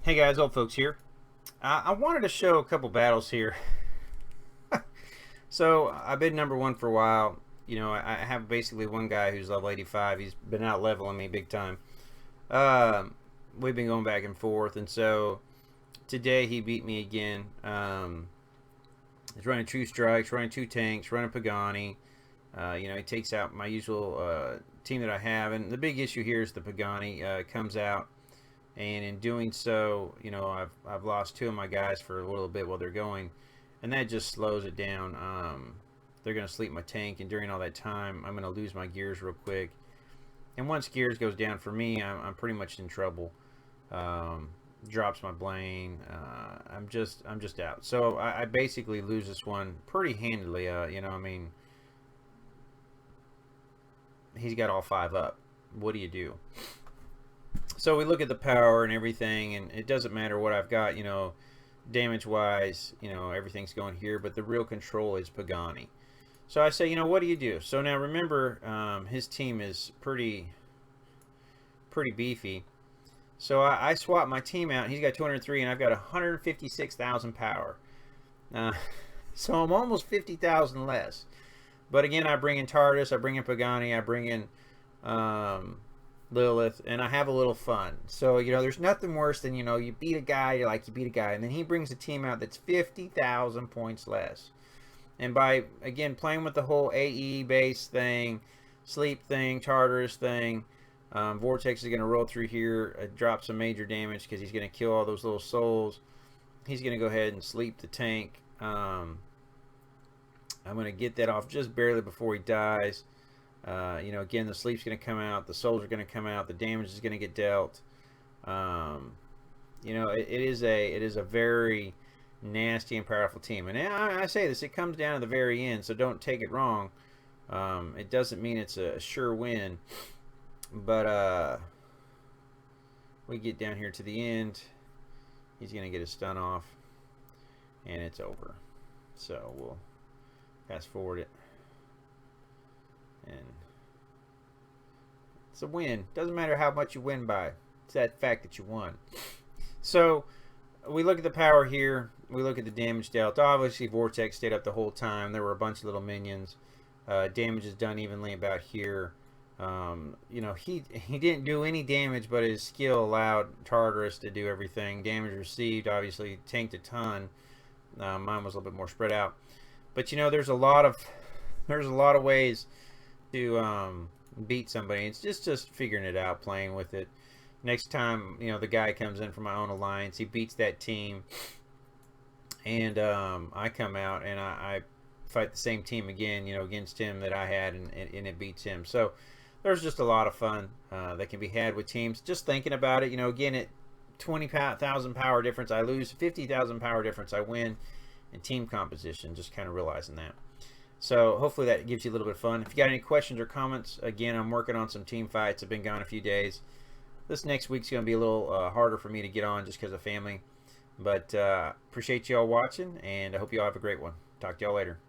Hey guys, old folks here. I wanted to show a couple battles here. So I've been number one for a while. I have basically one guy who's level 85. He's been out leveling me big time. We've been going back and forth, and so today he beat me again. He's running two strikes, running two tanks, running Pagani. He takes out my usual team that I have, and the big issue here is the Pagani comes out. And in doing so, I've lost two of my guys for a little bit while they're going, and that just slows it down. They're going to sleep my tank, and during all that time, I'm going to lose my gears real quick. And once gears goes down for me, I'm pretty much in trouble. Drops my Blaine. I'm just out. So I basically lose this one pretty handily. He's got all five up. What do you do? So we look at the power and everything, and it doesn't matter what I've got, damage wise, everything's going here, but the real control is Pagani. So I say, what do you do? So now remember, his team is pretty beefy. So I swap my team out. He's got 203, and I've got 156,000 power. So I'm almost 50,000 less. But again, I bring in Tartarus, I bring in Pagani, I bring in Lilith, and I have a little fun. So there's nothing worse than you beat a guy, you're like, you beat a guy, and then he brings a team out that's 50,000 points less. And by again playing with the whole AE base thing, sleep thing, Tartarus thing, Vortex is going to roll through here, drop some major damage because he's going to kill all those little souls. He's going to go ahead and sleep the tank. I'm going to get that off just barely before he dies. Again, the sleep's going to come out, the souls are going to come out, the damage is going to get dealt. It is a very nasty and powerful team. And I say this, it comes down to the very end, so don't take it wrong. It doesn't mean it's a sure win, but we get down here to the end. He's going to get a stun off, and it's over. So we'll fast forward it. And it's a win. Doesn't matter how much you win by. It's that fact that you won. So we look at the power here. We look at the damage dealt. Obviously, Vortex stayed up the whole time. There were a bunch of little minions. Damage is done evenly about here. He didn't do any damage, but his skill allowed Tartarus to do everything. Damage received, obviously, tanked a ton. Mine was a little bit more spread out. But there's a lot of ways to beat somebody. It's just figuring it out, playing with it. Next time the guy comes in from my own alliance, he beats that team, and I come out and I fight the same team again, against him that I had, and it beats him. So there's just a lot of fun that can be had with teams. Just thinking about it, again, at 20,000 power difference, I lose. 50,000 power difference, I win. In team composition, just kind of realizing that. So hopefully that gives you a little bit of fun. If you got any questions or comments, again, I'm working on some team fights. I've been gone a few days. This next week's going to be a little harder for me to get on just because of family. But appreciate you all watching, and I hope you all have a great one. Talk to y'all later.